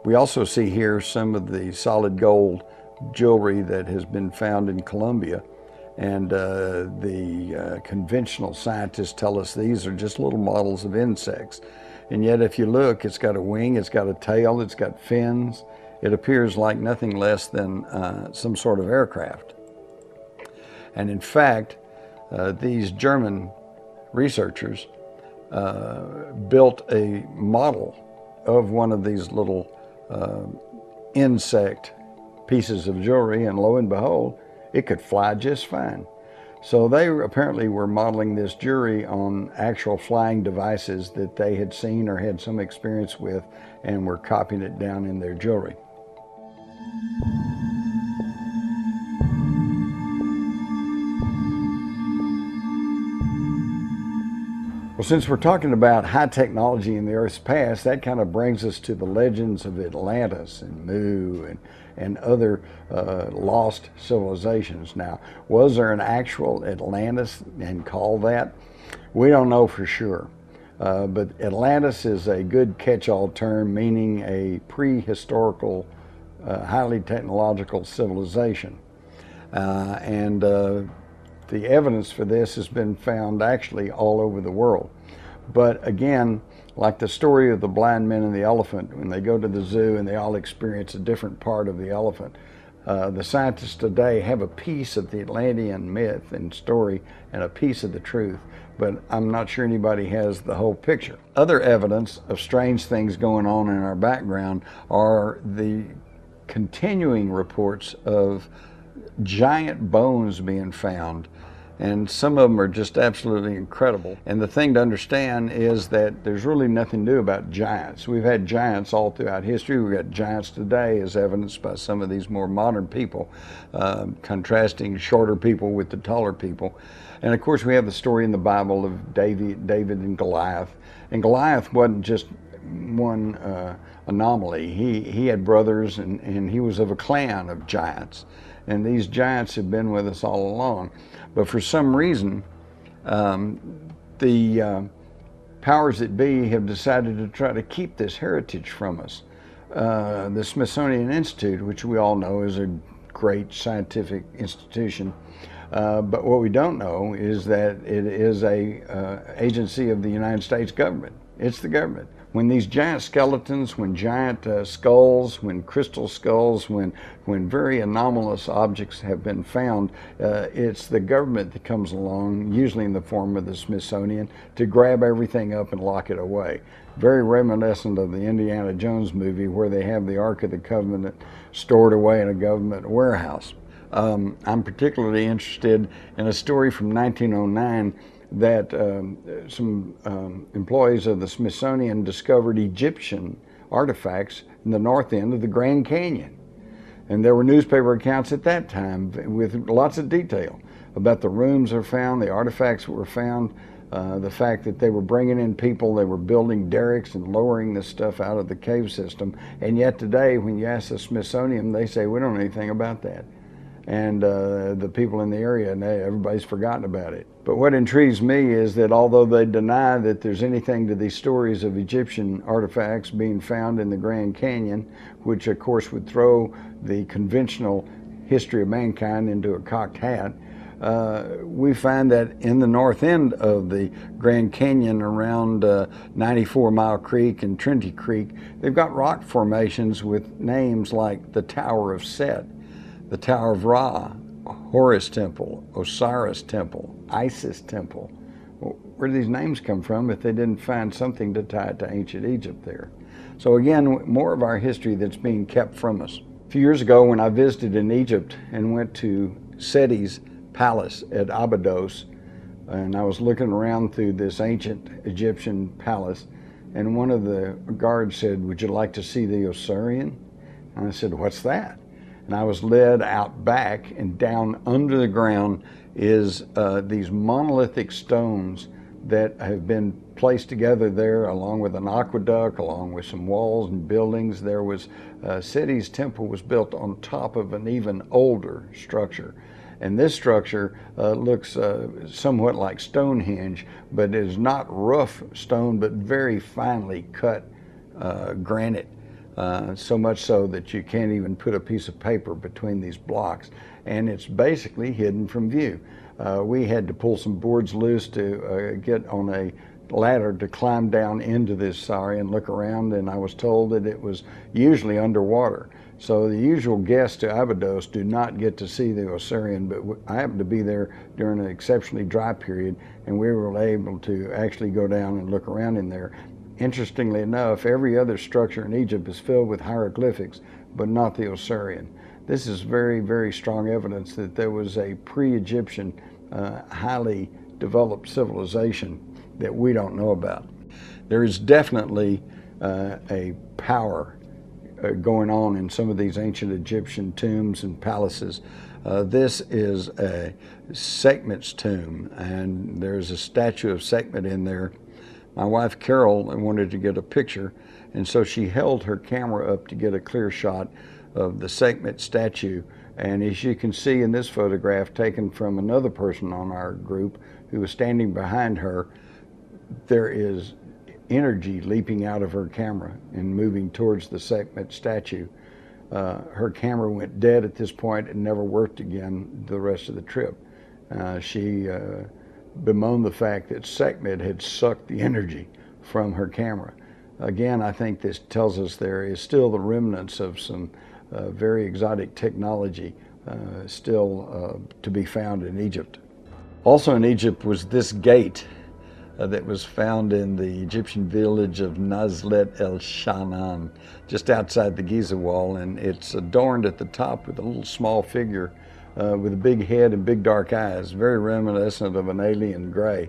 We also see here some of the solid gold jewelry that has been found in Colombia. And the conventional scientists tell us these are just little models of insects. And yet if you look, it's got a wing, it's got a tail, it's got fins. It appears like nothing less than some sort of aircraft. And in fact, these German researchers built a model of one of these little insect pieces of jewelry, and lo and behold, it could fly just fine. So they apparently were modeling this jewelry on actual flying devices that they had seen or had some experience with, and were copying it down in their jewelry. Well, since we're talking about high technology in the Earth's past, that kind of brings us to the legends of Atlantis and Mu and other lost civilizations. Now, was there an actual Atlantis and called that? We don't know for sure. But Atlantis is a good catch-all term meaning a prehistorical, highly technological civilization. The evidence for this has been found actually all over the world. But again, like the story of the blind men and the elephant, when they go to the zoo and they all experience a different part of the elephant, the scientists today have a piece of the Atlantean myth and story and a piece of the truth, but I'm not sure anybody has the whole picture. Other evidence of strange things going on in our background are the continuing reports of giant bones being found, and some of them are just absolutely incredible. And the thing to understand is that there's really nothing new about giants. We've had giants all throughout history. We've got giants today, as evidenced by some of these more modern people, contrasting shorter people with the taller people. And of course we have the story in the Bible of David and Goliath. And Goliath wasn't just one anomaly. He had brothers, and he was of a clan of giants. And these giants have been with us all along. But for some reason, the powers that be have decided to try to keep this heritage from us. The Smithsonian Institute, which we all know is a great scientific institution, but what we don't know is that it is a agency of the United States government. It's the government. When these giant skeletons, when giant skulls, when crystal skulls, when very anomalous objects have been found, it's the government that comes along, usually in the form of the Smithsonian, to grab everything up and lock it away. Very reminiscent of the Indiana Jones movie, where they have the Ark of the Covenant stored away in a government warehouse. I'm particularly interested in a story from 1909 that some employees of the Smithsonian discovered Egyptian artifacts in the north end of the Grand Canyon. And there were newspaper accounts at that time with lots of detail about the rooms that were found, the artifacts that were found, the fact that they were bringing in people, they were building derricks and lowering this stuff out of the cave system. And yet today, when you ask the Smithsonian, they say, we don't know anything about that. And the people in the area, and everybody's forgotten about it. But what intrigues me is that although they deny that there's anything to these stories of Egyptian artifacts being found in the Grand Canyon, which of course would throw the conventional history of mankind into a cocked hat, we find that in the north end of the Grand Canyon around 94 Mile Creek and Trinity Creek, they've got rock formations with names like the Tower of Set, the Tower of Ra, Horus Temple, Osiris Temple, Isis Temple. Well, where do these names come from if they didn't find something to tie it to ancient Egypt there? So again, more of our history that's being kept from us. A few years ago when I visited in Egypt and went to Seti's palace at Abydos, and I was looking around through this ancient Egyptian palace, and one of the guards said, would you like to see the Osirion? And I said, what's that? And I was led out back, and down under the ground is these monolithic stones that have been placed together there, along with an aqueduct, along with some walls and buildings. There was Seti's temple was built on top of an even older structure. And this structure looks somewhat like Stonehenge, but it is not rough stone, but very finely cut granite. so much so that you can't even put a piece of paper between these blocks, and it's basically hidden from view. We had to pull some boards loose to get on a ladder to climb down into this sorry and look around, and I was told that it was usually underwater. So the usual guests to Abydos do not get to see the Osirion, but I happened to be there during an exceptionally dry period, and we were able to actually go down and look around in there. Interestingly enough, every other structure in Egypt is filled with hieroglyphics, but not the Osirion. This is very, very strong evidence that there was a pre-Egyptian, highly developed civilization that we don't know about. There is definitely a power going on in some of these ancient Egyptian tombs and palaces. This is a Sekhmet's tomb, and there's a statue of Sekhmet in there. My wife Carol wanted to get a picture, and so she held her camera up to get a clear shot of the Sekhmet statue. And as you can see in this photograph taken from another person on our group who was standing behind her, there is energy leaping out of her camera and moving towards the Sekhmet statue. Her camera went dead at this point and never worked again the rest of the trip. She bemoaned the fact that Sekhmet had sucked the energy from her camera. Again, I think this tells us there is still the remnants of some very exotic technology still to be found in Egypt. Also in Egypt was this gate that was found in the Egyptian village of Nazlet el Shanan, just outside the Giza wall, and it's adorned at the top with a little small figure with a big head and big dark eyes, very reminiscent of an alien gray.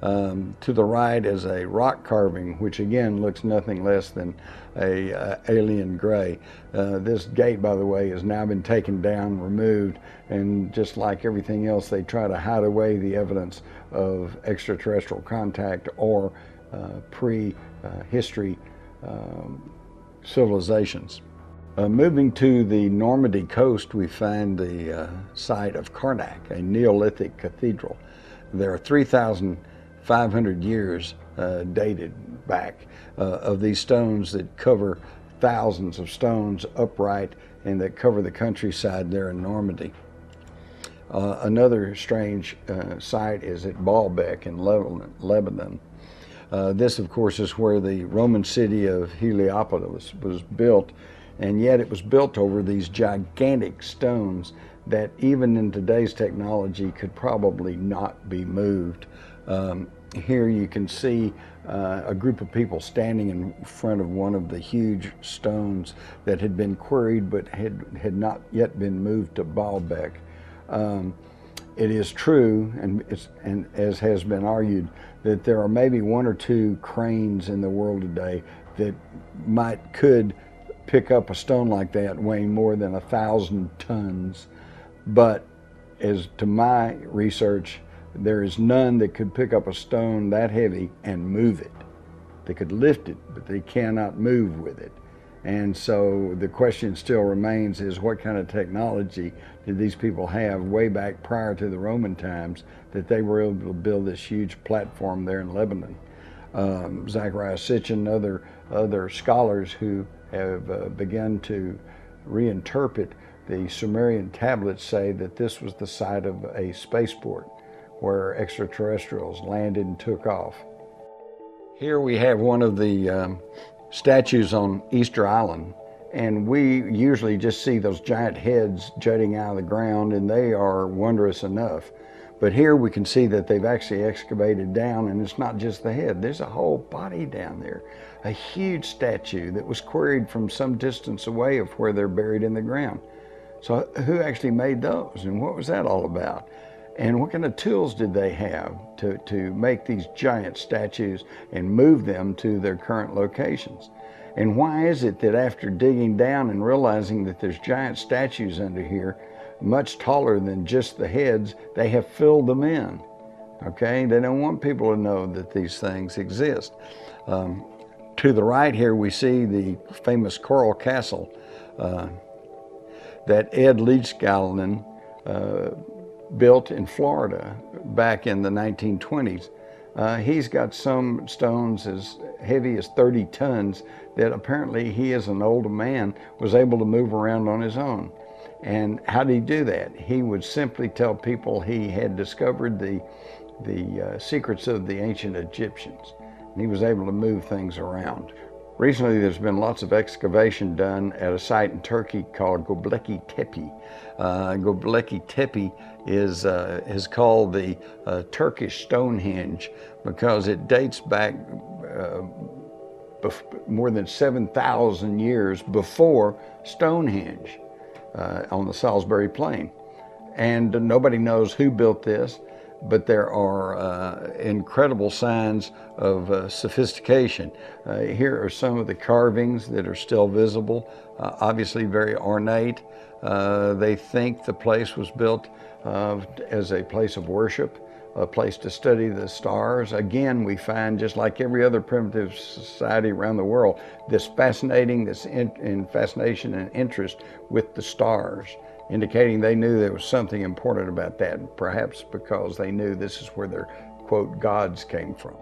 To the right is a rock carving, which again looks nothing less than a alien gray. This gate, by the way, has now been taken down, removed, and just like everything else, they try to hide away the evidence of extraterrestrial contact or pre-history civilizations. Moving to the Normandy coast, we find the site of Karnak, a Neolithic cathedral. There are 3,500 years dated back of these stones that cover thousands of stones upright and that cover the countryside there in Normandy. Another strange site is at Baalbek in Lebanon. This, of course, is where the Roman city of Heliopolis was built, and yet it was built over these gigantic stones that even in today's technology could probably not be moved. Here you can see a group of people standing in front of one of the huge stones that had been quarried but had not yet been moved to Baalbek. It is true, and as has been argued, that there are maybe one or two cranes in the world today that could pick up a stone like that weighing more than 1,000 tons. But as to my research, there is none that could pick up a stone that heavy and move it. They could lift it, but they cannot move with it. And so the question still remains is what kind of technology did these people have way back prior to the Roman times that they were able to build this huge platform there in Lebanon? Zachariah Sitchin, other scholars who have begun to reinterpret the Sumerian tablets say that this was the site of a spaceport where extraterrestrials landed and took off. Here we have one of the statues on Easter Island, and we usually just see those giant heads jutting out of the ground, and they are wondrous enough. But here we can see that they've actually excavated down, and it's not just the head, there's a whole body down there. A huge statue that was quarried from some distance away of where they're buried in the ground. So who actually made those, and what was that all about? And what kind of tools did they have to make these giant statues and move them to their current locations? And why is it that after digging down and realizing that there's giant statues under here, much taller than just the heads, they have filled them in? Okay, they don't want people to know that these things exist. To the right here, we see the famous Coral Castle that Ed Leedskalnin built in Florida back in the 1920s. He's got some stones as heavy as 30 tons that apparently he, as an older man, was able to move around on his own. And how did he do that? He would simply tell people he had discovered the secrets of the ancient Egyptians. And he was able to move things around. Recently, there's been lots of excavation done at a site in Turkey called Gobekli Tepe. Gobekli Tepe is called the Turkish Stonehenge because it dates back more than 7,000 years before Stonehenge on the Salisbury Plain. And nobody knows who built this, but there are incredible signs of sophistication. Here are some of the carvings that are still visible, obviously very ornate. They think the place was built as a place of worship, a place to study the stars. Again, we find, just like every other primitive society around the world, this fascination and interest with the stars, indicating they knew there was something important about that, perhaps because they knew this is where their, quote, gods came from.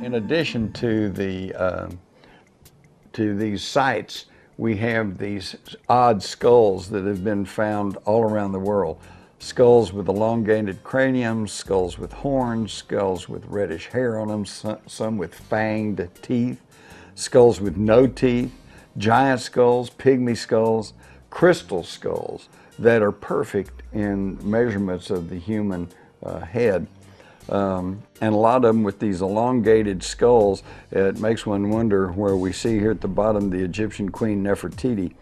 In addition to these sites, we have these odd skulls that have been found all around the world. Skulls with elongated craniums, skulls with horns, skulls with reddish hair on them, some with fanged teeth, skulls with no teeth, giant skulls, pygmy skulls, crystal skulls that are perfect in measurements of the human head. And a lot of them with these elongated skulls. It makes one wonder where we see here at the bottom the Egyptian Queen Nefertiti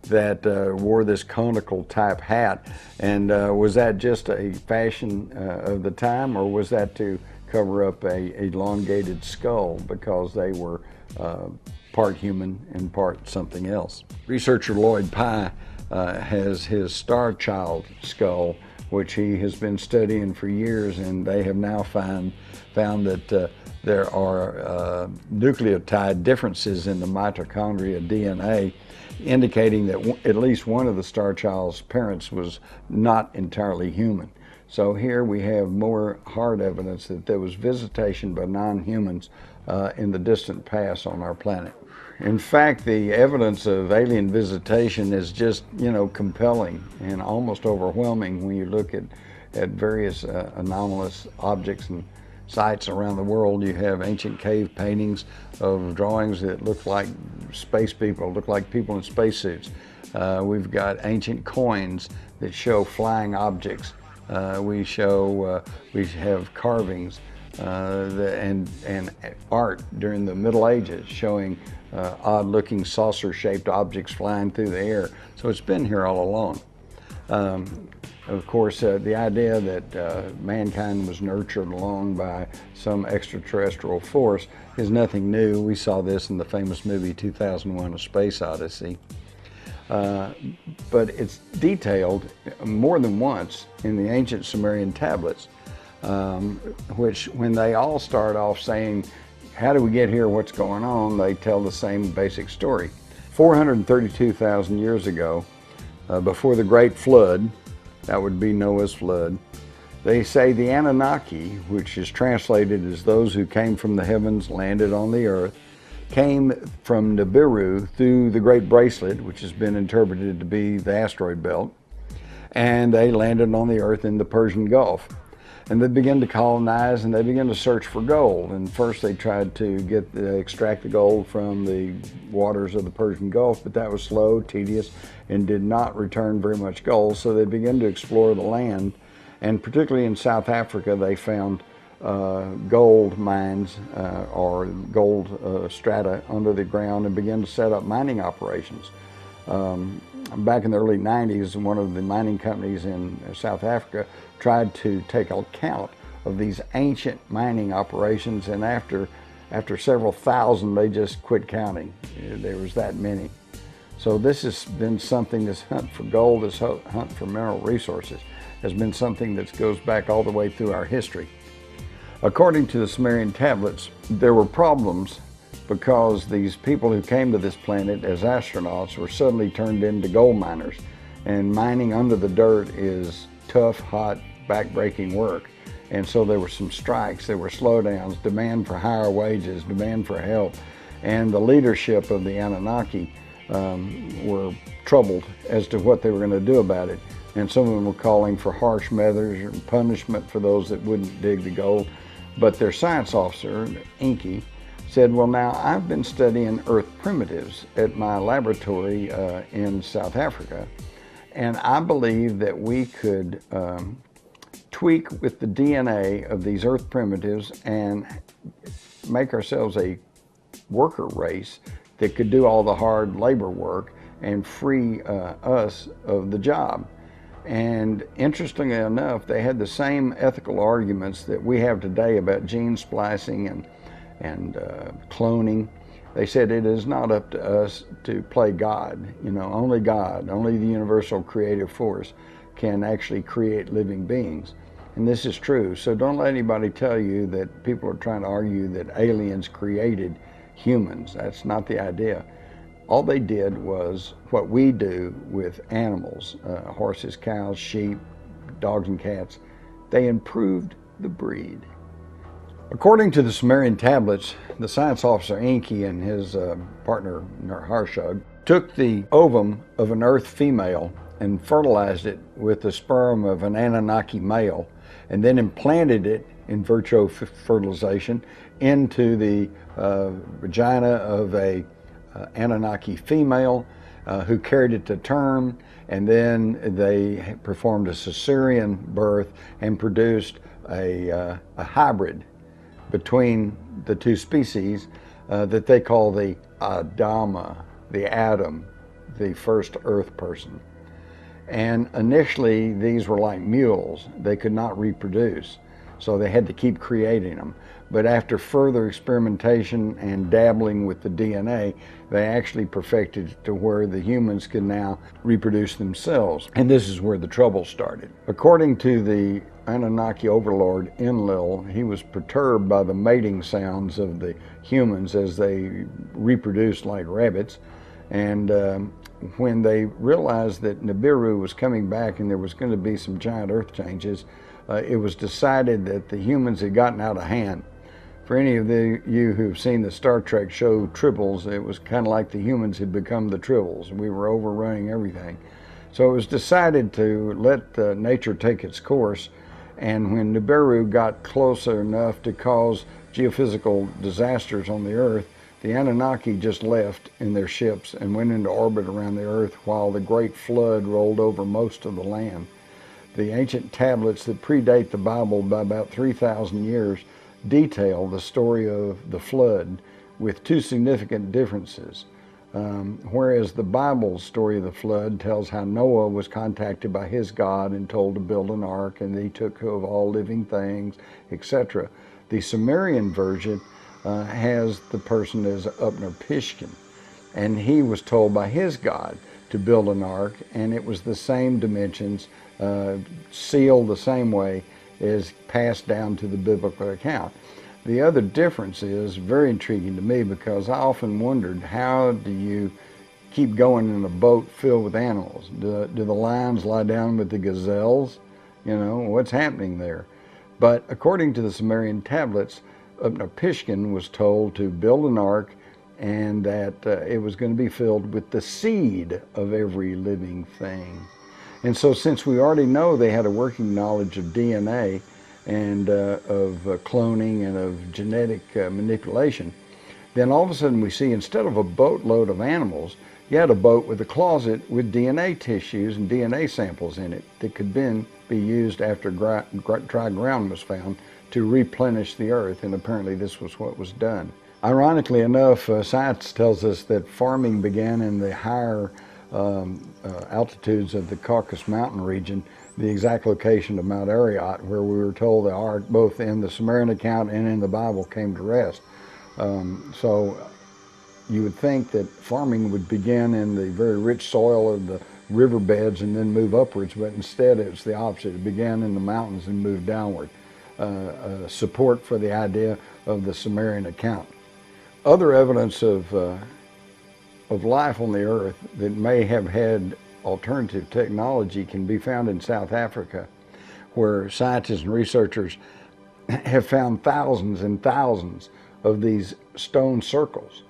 that wore this conical type hat. And was that just a fashion of the time, or was that to cover up a elongated skull because they were part human and part something else? Researcher Lloyd Pye has his Star Child skull, which he has been studying for years, and they have now found that there are nucleotide differences in the mitochondria DNA, indicating that at least one of the Star Child's parents was not entirely human. So here we have more hard evidence that there was visitation by non-humans in the distant past on our planet. In fact, the evidence of alien visitation is just, compelling and almost overwhelming when you look at various anomalous objects and sites around the world. You have ancient cave paintings of drawings that look like space people, look like people in spacesuits. We've got ancient coins that show flying objects. We have carvings and art during the Middle Ages showing odd-looking saucer-shaped objects flying through the air. So it's been here all along. Of course, the idea that mankind was nurtured along by some extraterrestrial force is nothing new. We saw this in the famous movie 2001: A Space Odyssey. But it's detailed more than once in the ancient Sumerian tablets, which, when they all start off saying, how do we get here, what's going on, they tell the same basic story. 432,000 years ago, before the Great Flood, that would be Noah's flood, they say the Anunnaki, which is translated as those who came from the heavens, landed on the earth, came from Nibiru through the Great Bracelet, which has been interpreted to be the asteroid belt, and they landed on the earth in the Persian Gulf. And they began to colonize, and they began to search for gold. And first they tried to extract the gold from the waters of the Persian Gulf, but that was slow, tedious, and did not return very much gold. So they began to explore the land, and particularly in South Africa, they found gold mines or gold strata under the ground, and began to set up mining operations. Back in the early 90s, one of the mining companies in South Africa tried to take account of these ancient mining operations, and after several thousand, they just quit counting. There was that many. So this has been something, this hunt for gold, this hunt for mineral resources, has been something that goes back all the way through our history. According to the Sumerian tablets, there were problems because these people who came to this planet as astronauts were suddenly turned into gold miners. And mining under the dirt is tough, hot, back-breaking work. And so there were some strikes, there were slowdowns, demand for higher wages, demand for help. And the leadership of the Anunnaki were troubled as to what they were going to do about it. And some of them were calling for harsh measures and punishment for those that wouldn't dig the gold. But their science officer, Enki, said, well, now I've been studying Earth primitives at my laboratory in South Africa, and I believe that we could tweak with the DNA of these Earth primitives and make ourselves a worker race that could do all the hard labor work and free us of the job. And interestingly enough, they had the same ethical arguments that we have today about gene splicing and cloning. They said it is not up to us to play God. You know, only God, only the universal creative force can actually create living beings. And this is true. So don't let anybody tell you that people are trying to argue that aliens created humans. That's not the idea. All they did was what we do with animals, horses, cows, sheep, dogs and cats. They improved the breed. According to the Sumerian tablets, the science officer Enki and his partner Harshug took the ovum of an Earth female and fertilized it with the sperm of an Anunnaki male, and then implanted it in vitro fertilization into the vagina of a Anunnaki female who carried it to term, and then they performed a cesarean birth and produced a hybrid between the two species that they call the Adama, the Adam, the first Earth person. And initially these were like mules. They could not reproduce, so they had to keep creating them. But after further experimentation and dabbling with the DNA, they actually perfected it to where the humans can now reproduce themselves. And this is where the trouble started. According to the Anunnaki overlord Enlil, he was perturbed by the mating sounds of the humans as they reproduced like rabbits. And when they realized that Nibiru was coming back and there was going to be some giant earth changes, it was decided that the humans had gotten out of hand. For any of you who've seen the Star Trek show Tribbles, it was kind of like the humans had become the Tribbles. We were overrunning everything. So it was decided to let nature take its course, and when Nibiru got closer enough to cause geophysical disasters on the Earth, the Anunnaki just left in their ships and went into orbit around the Earth while the Great Flood rolled over most of the land. The ancient tablets that predate the Bible by about 3,000 years detail the story of the flood with two significant differences. Whereas the Bible's story of the flood tells how Noah was contacted by his God and told to build an ark, and he took of all living things, etc. The Sumerian version has the person as Utnapishtim, and he was told by his God to build an ark, and it was the same dimensions, sealed the same way, is passed down to the biblical account. The other difference is very intriguing to me, because I often wondered, how do you keep going in a boat filled with animals? Do the lions lie down with the gazelles? You know, what's happening there? But according to the Sumerian tablets, Utnapishtim was told to build an ark, and that it was going to be filled with the seed of every living thing. And so since we already know they had a working knowledge of DNA and of cloning and of genetic manipulation, then all of a sudden we see, instead of a boatload of animals, you had a boat with a closet with DNA tissues and DNA samples in it that could then be used after dry ground was found to replenish the earth, and apparently this was what was done. Ironically enough, science tells us that farming began in the higher altitudes of the Caucasus Mountain region, the exact location of Mount Ararat, where we were told the ark, both in the Sumerian account and in the Bible, came to rest. So you would think that farming would begin in the very rich soil of the riverbeds and then move upwards, but instead it's the opposite. It began in the mountains and moved downward. Support for the idea of the Sumerian account. Other evidence of life on the Earth that may have had alternative technology can be found in South Africa, where scientists and researchers have found thousands and thousands of these stone circles.